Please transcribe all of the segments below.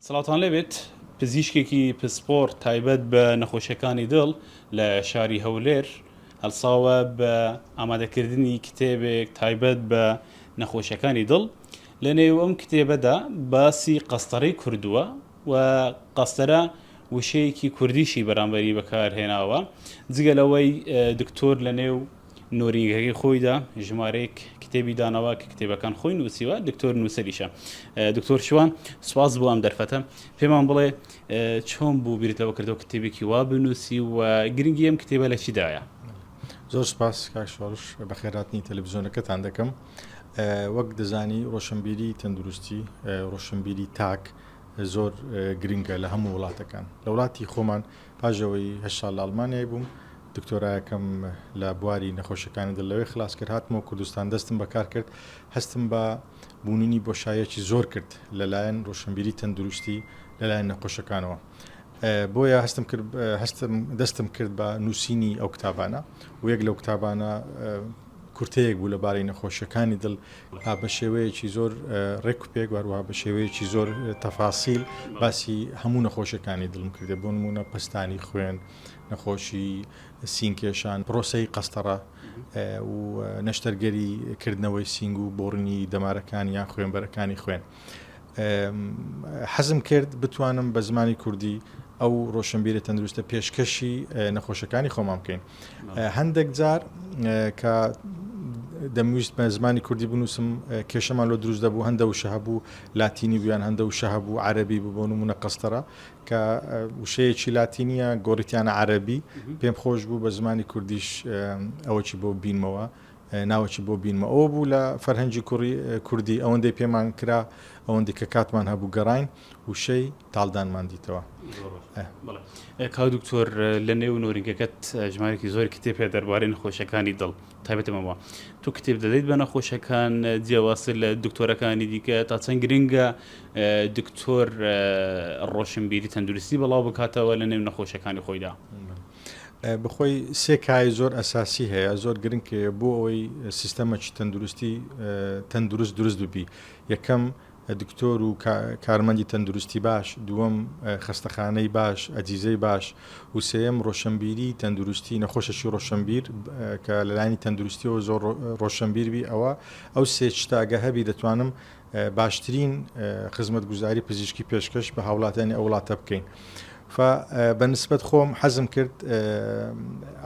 سەڵاتان لێبێت پزیشکێکی پسپۆر تایبەت بە نەخۆشیەکانی دڵ لە شاری هەولێر هەڵساوە بە ئامادەکردنی کتێبێک تایبەت بە نەخۆشیەکانی دڵ. لە نێو ئەم کتێبەدا باسی قەستەڕەی کردووە و قەستەرە وشەیەکی کوردیشی بەرامبەری بەکارهێناوە. جگە لەوەی دکتۆر لە نێو نۆرینگەکەی خۆیدا ژمارەیەک کتێبی داناوە کە کتێبەکان خۆی نووسیوە دکتۆر نووسەریشە. دکتۆر شوان سوپاس بۆ ئەم دەرفەتە، پێمان بڵێ چۆن بوو بیرتەوە کردەوە کتێبێکی وا بنووسی و گرنگی ئەم کتێبە لە چیدایە؟ زۆر سپاس کاکشۆڕش بەخێراتنی تەلەڤیزیۆنەکەتان دەکەم. وەک دەزانی ڕۆشنبیری تەندروستی ڕۆشنبیری تاک زۆر گرنگە لە هەموو وڵاتەکان. لە وڵاتی خۆمان پاژەوەی 8 ساڵ لە ئەڵمانیای بووم، دکتۆرایەکەم لە بواری نەخۆشیەکانی دڵەوەی خلاص کرد، هاتمەوە کوردستان دەستم بەکار کرد، هەستم بە بوونینی بۆشایەکی زۆر کرد لەلایەن ڕۆشنبیری تەندروستی لەلایەن نەخۆشەکانەوە. بۆیە دەستم کرد بە نووسینی ئەو کتابانە و یەک لەو کتابانە کورتەیەک بوو لەبارەی نەخۆشیەکانی دڵ بە شێوەیەکی زۆر ڕێکوپێک وەروها بە شێوەیەکی زۆر تەفاسیل باسی هەموو نەخۆشیەکانی دڵم کردێ، بۆ نمونە پەستانی خوێن، نەخۆشی سینگکێشان، پرۆسەی قەستەڕە و نەشتەرگەری کردنەوەی سینگ و بۆڕنی دەمارەکان یان خوێنبەرەکانی خوێن. حەزم کرد بتوانم بە زمانی کوردی ئەو ڕۆشنبیرە تەندروستە پێشکەشی نەخۆشەکانی خۆمان بکەین. هەندێک جار کە دەمویست بە زمانی کوردی بنووسم کێشەمان لۆ دروست دەبوو، هەندە وشە هەبوو لاتینی بوویان، هەندە وشە هەبوو عەرەبی بوو، بۆ نمونە قەستەڕە کە وشەیەکی لاتینیە گۆڕیتیانە عەرەبی، پێم خۆش بوو بە زمانی کوردیش ئەوەی بۆ بینمەوە، ناوەکی بۆ بینمە. ئەوە بوو لە فەرهەنگی کوردی ئەوەندەی پێمان کرا، ئەوەندەی کە کاتمان هەبوو گەڕاین وشەی تاڵدانمان دیتەوە. کاو دکتۆر لە نێو نۆرینگەکەت ژمارەیەکی زۆر کتێب هەیە دەربارەی نەخۆشیەکانی دڵ تایبەتەوە. تو کتێب دەدەیت بە نەخۆشیەکان جیاواز لە دکتۆرەکانی دیکە تا چەند گرنگە دکتۆر ڕۆشنبیری تەندروستی بەڵاو بکاتەوە لە نێو نەخۆشیەکانی خۆیدا؟ بخۆی سێ کای زۆر ئەساسی هەیە، زۆر گرنگە بۆ ئەوەی سیستەمەکی تەندروستی تەندروست دروست ببی. یەکەم دکتۆر و کارمەندی تەندروستی باش، دووەم خەستەخانەی باش، ئەجیزەی باش، و سێیەم ڕۆشنبیری تەندروستی نەخۆشەشی ڕۆشنبیر کە لەلایەنی تەندروستیەوە زۆر ڕۆشنبیر بی. ئەو سێ شتاگە هەبی دەتوانم باشترین خزمەتگوزاری پزیشکی پێشکەش بە هاوڵاتیانی ئەو وڵاتە بکەین. بەنسبەت خۆم حەزم کرد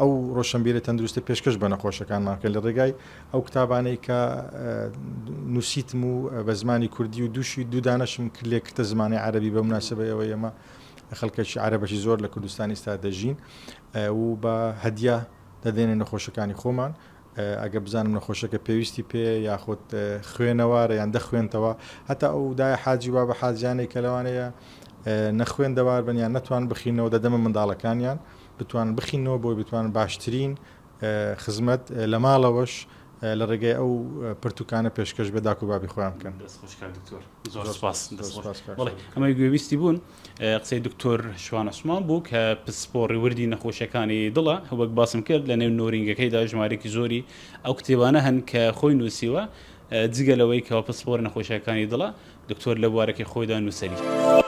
ئەو ڕۆشنبیرە تەندروستە پێشکەش بە نەخۆشەکانمان کرد لە ڕێگای ئەو کتابانەی کە نووسیتم و بە زمانی کوردی و دوو دانەشم کرد لێ کردە زمانی عەرەبی بە موناسبەی ئەوەی ئێمە خەڵکێکی عەرەبەشی زۆر لە کوردستانی ئێستا دەژین و بە هەدیە دەدێنێ نەخۆشەکانی خۆمان. ئەگە بزانم نەخۆشەکە پێویستی پێ یاخود خوێنەوارە یان دەخوێنتەوە، هەتا ئەو دایە حاجی وا بە حاجیانێک کە لەوانەیە نەخوێن دەوار بنیان نەتوان بخینەوە، دەدەمە منداڵەکانیان بتوان بخینەوە بۆی بتوان باشترین خزمەت لە ماڵەوەش لە ڕێگەی ئەو پرتوکانە پێشکەش بە داک و بابی خۆیان بکەن. ئەمەی گوێویستی بوون قسەی دکتۆر شوان عوسمان بوو کە پسپۆڕی وردی نەخۆشیەکانی دڵە، وەک باسم کرد لە نێو نۆرینگەکەیدا ژمارەیەکی زۆری ئەو کتێبانە هەن کە خۆی نووسیوە. جگە لەوەی کەەوە پسپۆڕی نەخۆشیەکانی دڵە دکتۆر لە بوارەکەی خۆیدا نووسەری.